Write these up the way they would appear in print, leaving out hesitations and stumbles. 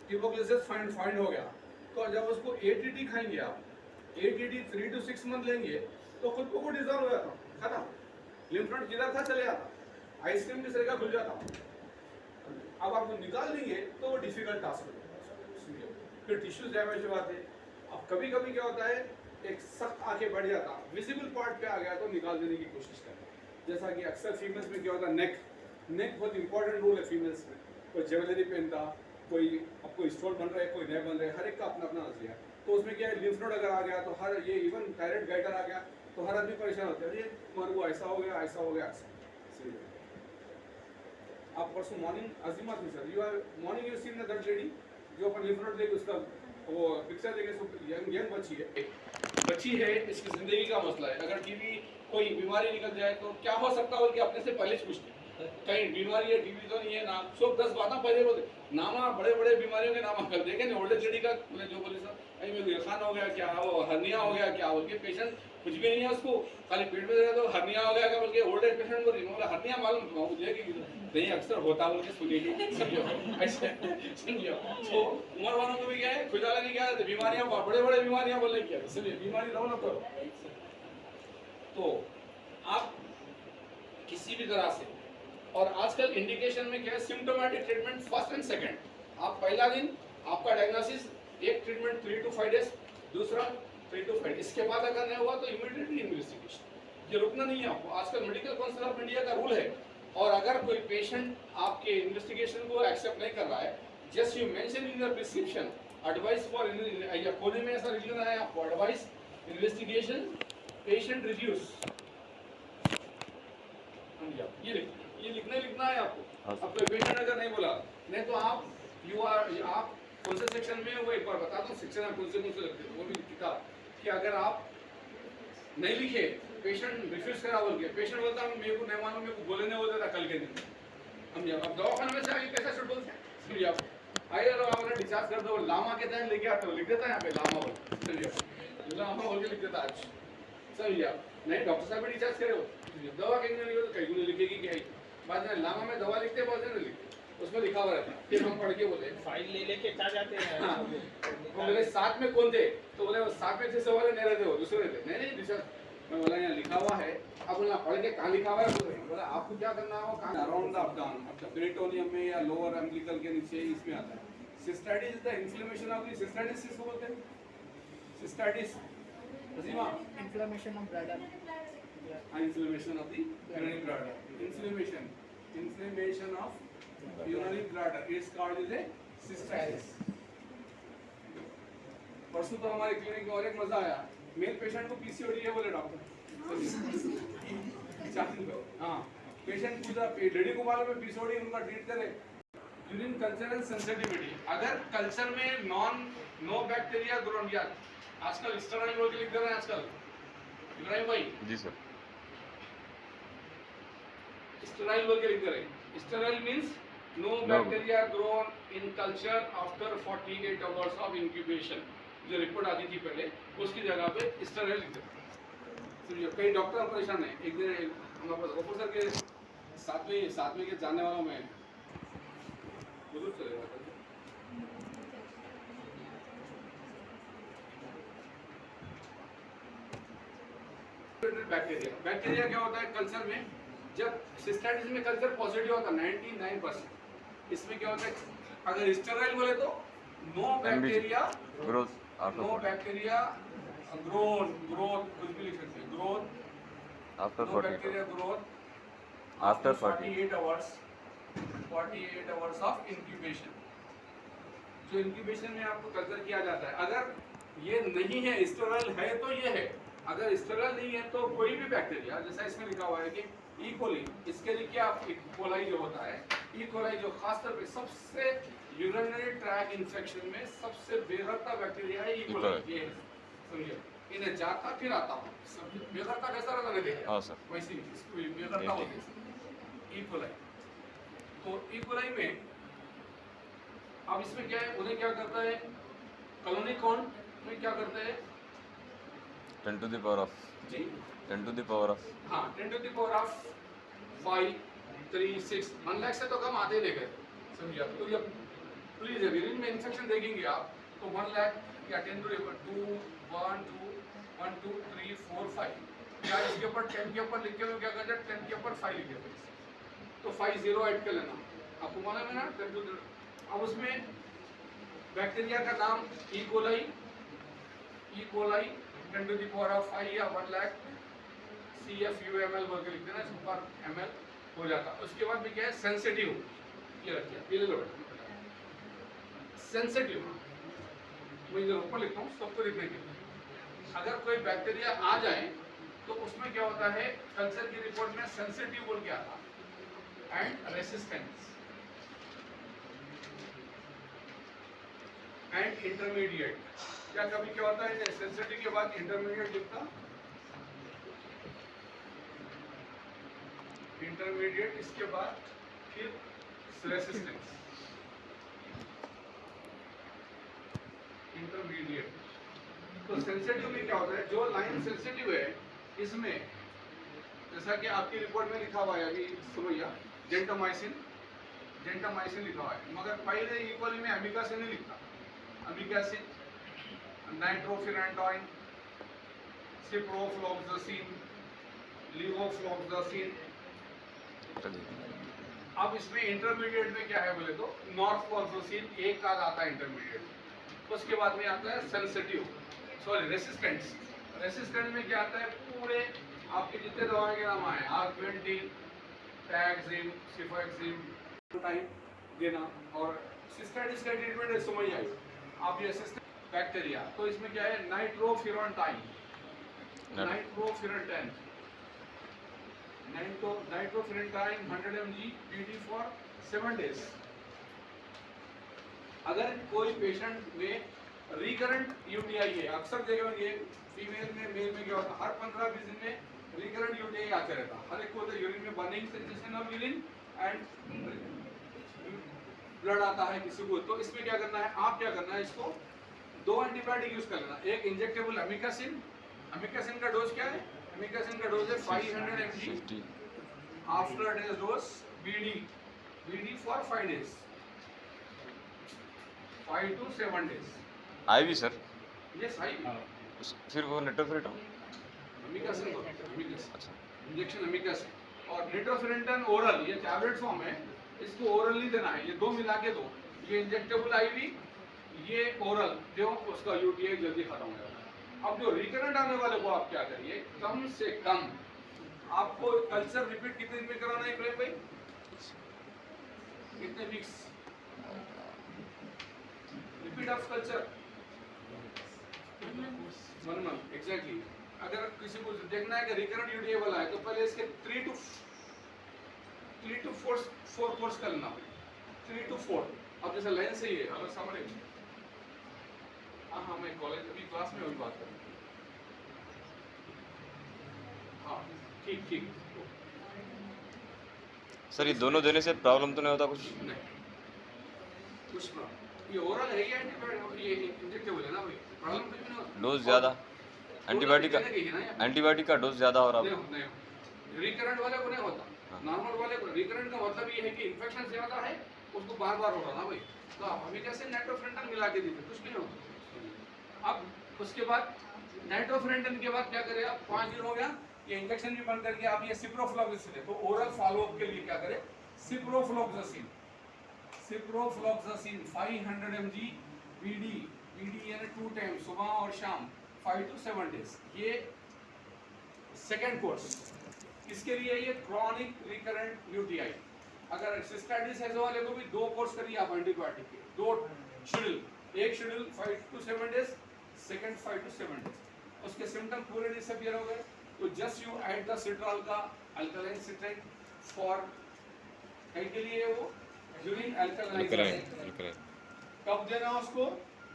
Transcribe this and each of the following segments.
Tuberculosis find हो गया, तो जब उसको एटीटी खाएंगे आप, एटीटी 3 to 6 मंथ लेंगे तो खुद को डिजॉल्व हो जाता, खत्म। लिम्फ नोड किधर था चले जाता, आइसक्रीम की तरह खुल जाता। अब आपको निकाल देंगे तो वो डिफिकल्ट टास्क हो जाता, फिर टिश्यूज डैमेज हो जाते। अब कभी कभी क्या होता है, एक सख्त आके बढ़ जाता, विजिबल पार्ट पे आ गया तो निकाल देने की कोशिश करता। जैसा कि अक्सर फीमेल्स में क्या होता है, नेक बहुत इंपॉर्टेंट रोल है फीमेल्स में। कोई ज्वेलरी पहनता, कोई अब कोई स्टोन बन रहा है, कोई नहीं बन रहा है, हर एक का अपना अपना नजरिया। तो उसमें क्या है, लिम्फ नोड अगर आ गया तो हर ये इवन थायराइड गाइटर आ गया तो हर आदमी परेशान होता है, ये तुम्हारे को ऐसा हो गया, ऐसा हो गया, ऐसा। आप परसों मॉर्निंग अजीमा थी sir, you are morning you seen that lady जो अपन लिम्फ नोड देखे, उसका वो पिक्चर देखे, यंग बच्ची है, इसकी जिंदगी का मसला है। अगर टीवी कोई बीमारी निकल जाए तो क्या हो सकता है, बल्कि अपने से पहले पूछते कहीं बीमारी है, टीवी तो नहीं है ना, सब 10 बातें पहले बोलते नामा, बड़े बड़े बीमारियों के नाम कर देखे नहीं। ओल्ड लेडी का बोले, जो बोले सर मेरे खान हो गया, क्या वो हर्निया हो गया, क्या बोल के पेशेंट कुछ भी नहीं है, उसको खाली पेट में दर्द तो हर्निया हो गया, क्या बोल के ओल्ड एज पेशेंट को बोला हर्निया मालूम मुझे कि नहीं अक्सर होता बोल के सुनिए, समझो ऐसे समझो। तो उम्र वालों को भी क्या है, खुजाला नहीं क्या बीमारियां, बड़े बड़े बीमारियां बोलने क्या, इसलिए बीमारी रहो ना करो। तो आप किसी भी तरह से, और आजकल इंडिकेशन में क्या है, symptomatic treatment first and second. आप पहला दिन आपका डायग्नोसिस, एक ट्रीटमेंट 3 to 5 डेज, दूसरा 3 to 5, इसके बाद अगर नहीं हुआ तो इमीडिएटली इन्वेस्टिगेशन। ये रुकना नहीं है आपको, आजकल मेडिकल काउंसिल ऑफ इंडिया का रूल है। और अगर कोई पेशेंट आपके इन्वेस्टिगेशन को एक्सेप्ट नहीं कर रहा है, just you mention in your prescription advice for, या कोने में ऐसा लिखना है आपको, एडवाइस इन्वेस्टिगेशन पेशेंट रिव्यूज, ये लिखना है आपको। अब कोई पेशेंट अगर नहीं बोला, नहीं तो आप आप कौन से सेक्शन में, वो एक बार बता दो सेक्शन आप कौन से लगते हो, वो भी किताब कि अगर आप नहीं लिखे, पेशेंट रिफ्यूज करा बोल के, पेशेंट बोलता मेरे को नहीं मालूम, मेरे को बोले नहीं बोलता था कल के दिन, समझिए। अब दवाखाना में से आगे कैसा शुड बोलते हैं, समझिए आप आइए आपने डिस्चार्ज कर दो, लामा के टाइम लेके आते हो, लिख देता है यहाँ पे लामा बोल, समझिए लामा बोल के लिख देता आज, समझिए आप। नहीं डॉक्टर साहब भी डिस्चार्ज करे हो, दवा कहीं नहीं लिखो तो कहीं नहीं लिखेगी क्या ही, बाद में लामा में दवा लिखते बहुत नहीं लिखते, उसमें लिखा हुआ रहता है। फिर हम पढ़ के बोले फाइल ले लेके क्या जाते हैं, हाँ। तो बोले साथ में कौन थे, तो बोले साथ में जैसे वाले नहीं रहते, हो दूसरे रहते, नहीं डिस्चार्ज। मैं बोला यहाँ लिखा हुआ है, अब बोला पढ़ के कहाँ लिखा हुआ है, बोला आपको क्या करना हो, कहाँ अराउंड द अपडाउन, अब पेरिटोनियम में या लोअर एम्बिलिकल के नीचे, इसमें आता है। Cystitis is the inflammation of the, cystitis किसको बोलते हैं, cystitis Azima, inflammation of bladder, inflammation of the urinary bladder, inflammation of urinary bladder is called as a cystitis। परसों तो हमारे क्लिनिक में और एक मजा आया, मेल पेशेंट को पीसीओडी है बोले डॉक्टर, हाँ पेशेंट पूछा लेडी को मालूम है पीसीओडी, उनका ट्रीट करे। यूरिन कल्चर एंड सेंसिटिविटी, अगर कल्चर में नो बैक्टीरिया ग्रोन, या आजकल स्टेराइल बोल के लिख दे रहे हैं आजकल, इब्राहिम भाई जी सर, स्टेराइल बोल के लिख दे रहे हैं। Sterile means no bacteria grown in culture after 48 hours of incubation, जो रिपोर्ट आती थी पहले, उसकी जगह पे स्टेराइल लिख दे। कई डॉक्टर परेशान है, एक दिन हमारे पास ऑफिसर के साथ में के जानने वालों में बुजुर्ग चले गए, बैक्टीरिया क्या होता है कल्चर में, जब सिस्टाइटिस में कल्चर पॉजिटिव होता है 99%, इसमें क्या होता है, अगर स्टेराइल बोले तो no bacteria growth, no bacteria growth कुछ भी लिख सकते हैं, growth after no bacteria growth after 48 hours of incubation. जो इंक्यूबेशन में आपको कल्चर किया जाता है, अगर ये नहीं है, स्टेराइल है तो ये है, अगर स्टेराइल नहीं है तो कोई भी बैक्टीरिया, जैसा इसमें लिखा हुआ है कि ई कोली, इसके लिए क्या कोलाई जो होता है, ई कोलाई जो खासतौर पे सबसे यूरिनरी ट्रैक इन्फेक्शन में सबसे बेहतरीन बैक्टीरिया है, ई कोलाई। ये समझिए, इन्हें जाता फिर आता हूँ, बेहतरीन कैसा रहता है देखिए, हाँ सर, वैसे ही इसको बेहतरीन होती है ई कोलाई। तो ई कोलाई में अब इसमें क्या है, उन्हें क्या करता है, कॉलोनी कौन में क्या करते हैं, 10 to the power of ji 10 to the power of हाँ 10 to the power of 5, 3, 6 1 lakh से तो कम आधे ले गए, समझिए। तो ये प्लीज यूरिन में इन्फेक्शन देखेंगे आप तो 1 लाख या 10 टू 2 1 2 1 2 3 4 5 या इसके ऊपर 10 के ऊपर लिख के क्या करते हैं 10 के ऊपर 5 लिख देते हैं तो 5 0 ऐड कर लेना आपको मालूम है ना 10 to 0 अब उसमें बैक्टीरिया का नाम E coli 10 to the power of 5 या 1 लाख CFUML बोल के लिख देना इसके ऊपर ml हो जाता उसके बाद भी क्या है सेंसिटिव ये रखिए ये ले लो सेंसिटिव मैं इधर ऊपर लिखता हूँ सबको लिखने के लिए अगर कोई बैक्टीरिया आ जाए तो उसमें क्या होता है कल्चर की रिपोर्ट में सेंसिटिव बोल के आता एंड रेसिस्टेंस एंड इंटरमीडिएट क्या कभी क्या होता है सेंसिटिव के बाद इंटरमीडिएट लिखता इंटरमीडिएट इसके बाद फिर रेसिस्टेंस इंटरमीडिएट तो सेंसिटिव में क्या होता है जो लाइन सेंसिटिव है इसमें जैसा कि आपकी रिपोर्ट में लिखा हुआ है अभी सुनोया जेंटामाइसिन लिखा हुआ है मगर पहले इक्वली में अमिकासिन नहीं लिखता अमिकासिन नाइट्रोफिरेंटॉइन सिप्रोफ्लोक्सासिन लिवोफ्लोक्सासिन अब इसमें इंटरमीडिएट में क्या है बोले तो नॉर्फ्लोक्सासिन एक का आता है इंटरमीडिएट उसके बाद में आता है सेंसिटिव सॉरी रेसिस्टेंट में क्या आता है पूरे आपके जितने दवाएं के नाम आए आर्क्वेंटिन टैक्सिम सिफोक्सिम टाइम देना और सिस्टाइटिस का ट्रीटमेंट है समझ आई आप ये सिस्टम बैक्टीरिया तो इसमें क्या है नाइट्रोफिरेंटाइन नाइट्रोफिरेंटाइन 100 mg PD फॉर 7 days अगर कोई पेशेंट में रिकरेंट यूटीआई है अक्सर देखा ये फीमेल में मेल में क्या होता है हर 15-20 दिन में रिकरेंट यूटीआई आते रहता हर एक को यूरिन में burning sensation of urine and blood आता है किसी को तो इसमें क्या करना है आप क्या करना है इसको 2 एंटीबायोटिक यूज कर लेना एक इंजेक्टेबल अमिकासिन का डोज क्या है अमिकासिन का डोज है 500 mg after days dose BD for 5 days 5 to 7 days IV sir yes IV फिर वो नेट्रोफिरेटॉन अमिकासिन अच्छा इंजेक्शन अमिकासिन और नेट्रोफिरेंटन ओरल ये टैबलेट फॉर्म है इसको ओरली देना है ये दो मिला के दो ये इंजेक्टेबल आईवी ये ओरल जो उसका यूटीआई जल्दी खत्म हो जाता है अब जो रिकरेंट आने वाले को आप क्या करिए कम से कम आपको कल्चर रिपीट कितने दिन में कराना है प्रेम भाई कितने weeks repeat of culture 1 month exactly अगर किसी को देखना है कि रिकरेंट यूटीआई वाला है तो पहले इसके 3 to 4 कोर्स कर लेना 3 to 4 अब जैसे लाइन से ही है अगर समझ हाँ मैं कॉलेज अभी क्लास में अभी बात कर हाँ ठीक सर ये दोनों देने से प्रॉब्लम तो नहीं होता कुछ नहीं कुछ प्रॉब्लम ये ओरल है या एंटीबायोटिक ये इंजेक्टेबल है ना भाई प्रॉब्लम कुछ भी नहीं होता डोज ज़्यादा एंटीबायोटिक का डोज ज़्यादा हो रहा है रिकरेंट वाले को नहीं होता नॉर्मल वाले को रिकरेंट का मतलब ये है कि इन्फेक्शन ज़्यादा है उसको बार-बार हो रहा ना भाई तो आप अभी कैसे नाइट्रोफिरेंटन मिला के दीजिए कुछ नहीं होता अब उसके बाद नाइट्रोफिरेंटन के बाद क्या करें आप 5 दिन हो गया ये इंजेक्शन भी बंद करके आप ये सिप्रोफ्लोक्सासिन है तो ओरल फॉलोअप के लिए क्या करें सिप्रोफ्लोक्सासिन 500 mg BD यानी 2 टाइम सुबह और शाम 5 to 7 days ये सेकेंड कोर्स इसके लिए ये क्रॉनिक रिकरेंट यूटीआई अगर सिस्टाइटिस है वाले को भी 2 कोर्स करिए आप एंटीबायोटिक के 2 शेड्यूल एक schedule 5 to 7 days second 5 to 7 days उसके सिम्टम पूरे डिसअपीयर हो गए तो जस्ट यू ऐड द सिट्रॉल का अल्कलाइन सिट्रेट फॉर के लिए वो यूरिन अल्कलाइन कब देना उसको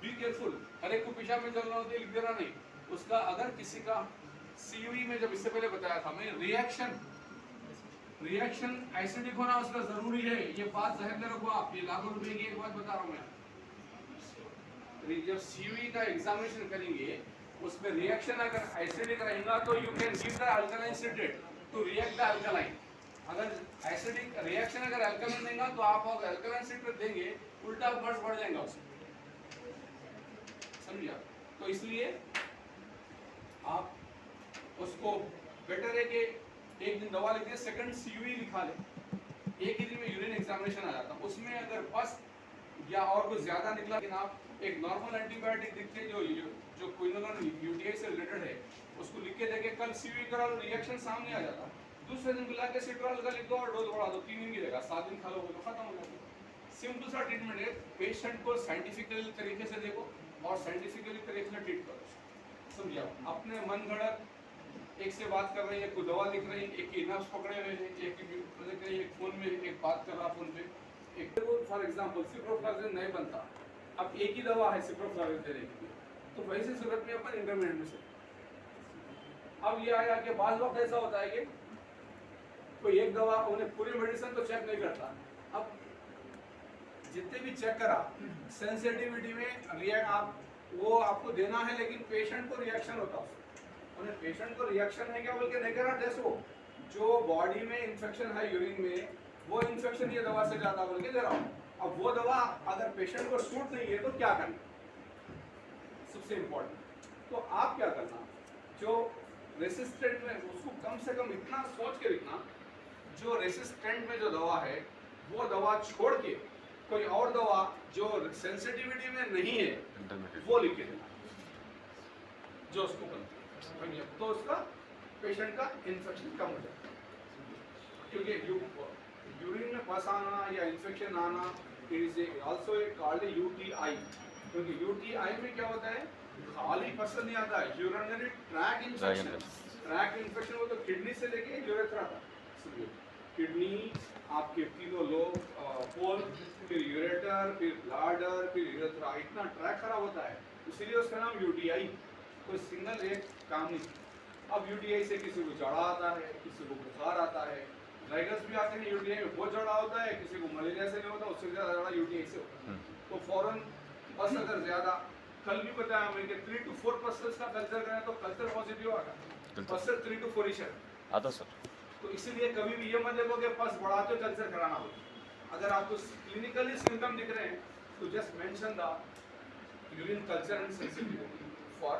बी केयरफुल हर एक को पेशाब में चलना होता है लिख देना नहीं उसका अगर किसी का सीयूई में जब इससे पहले बताया था मैं रिएक्शन एसिडिक होना उसका जरूरी है ये बात जहन में रखो आप ये लाखों रुपए की एक बात बता रहा हूँ मैं जब सीयूई का एग्जामिनेशन करेंगे उसमें रिएक्शन अगर एसिडिक रहेगा तो you can give the alkaline citrate to react the alkaline अगर एसिडिक रिएक्शन अगर अल्कलाइन देगा तो आप अगर अल्कलाइन सिट्रेट देंगे उल्टा बर्स बढ़ जाएगा उसमें, समझिए। तो इसलिए आप उसको बेटर है कि एक दिन दवा लिखिए, सेकंड सीयूई लिखा ले, एक ही दिन में यूरिन एग्जामिनेशन आ जाता, उसमें अगर पस या और कुछ ज्यादा निकला, लेकिन आप एक नॉर्मल एंटीबायोटिक लिख के जो क्विनोलोन यूटीआई से रिलेटेड है उसको लिख के देके कल सीयूई करा लो, रिएक्शन सामने आ जाता, दूसरे दिन बुला के सिट्रॉल का लिख दो और डोज बढ़ा दो, 3 दिन मिलेगा, 7 दिन खा लो तो खत्म हो जाएगा। सिंपल सा ट्रीटमेंट है, पेशेंट को साइंटिफिकल तरीके से देखो और साइंटिफिकली तरीके से ट्रीट करो, समझिए। अपने मन घड़त एक से बात कर रहे हैं, कोई दवा लिख रहे हैं, एक की नर्स पकड़े हुए हैं, एक फोन में एक बात कर रहा फोन पे, एक फॉर एग्जांपल सिप्रोफ्लॉक्सिन नहीं बनता, अब एक ही दवा है सिप्रोफ्लॉक्सिन देने के लिए, तो वैसे सूरत में अपन इंटरमीडिएट में से अब ये आया कि बाज़ वक्त ऐसा होता है कि कोई एक दवा उन्हें पूरी मेडिसिन तो चेक नहीं करता, अब जितने भी चेक करा सेंसिटिविटी में रिएक्ट आप वो आपको देना है, लेकिन पेशेंट को रिएक्शन होता है, उन्हें पेशेंट को रिएक्शन है क्या बोल के नहीं करा टेस्ट, वो जो बॉडी में इंफेक्शन है यूरिन में वो इंफेक्शन ये दवा से ज्यादा बोल के दे रहा हूँ। अब वो दवा अगर पेशेंट को सूट नहीं है तो क्या करना, सबसे इम्पोर्टेंट, तो आप क्या करना, जो रेसिस्टेंट में उसको कम से कम इतना सोच के लिखना, जो रेसिस्टेंट में जो दवा है वो दवा छोड़ के कोई और दवा जो सेंसिटिविटी में नहीं है वो लिख के देना, जो उसको बनती है, तो उसका पेशेंट का इन्फेक्शन कम हो जाता है। क्योंकि यूरिन में पस आना या इन्फेक्शन आना it is also called UTI, क्योंकि यूटीआई में क्या होता है, खाली पस नहीं आता है, urinary track infection, track infection वो तो किडनी से लेके यूरेथ्रा तक, किडनी आपके तीनों लोब, पोल, फिर यूरेटर, फिर ब्लाडर, फिर यूरेथ्रा, इतना ट्रैक खराब होता है, इसीलिए उसका नाम यूटीआई, कोई सिंगल एक काम नहीं। अब यूटीआई से किसी को जड़ा आता है, किसी को बुखार आता है, ड्राइगस भी आते हैं यूटीआई में, बहुत जड़ा होता है, किसी को मलेरिया से नहीं होता, उससे ज़्यादा जड़ा यूटीआई से होता है, तो फौरन बस अगर ज़्यादा, कल भी बताया हमें कि 3 to 4% का कल्चर करें तो कल्चर पॉजिटिव आएगा, बस 3 to 4 ही आता सर। तो इसीलिए कभी भी ये मत देखो कि पस बढ़ाते कल्चर कराना हो, अगर आपको क्लिनिकली सिम्टम दिख रहे हैं तो just mention the urine culture and sensitivity for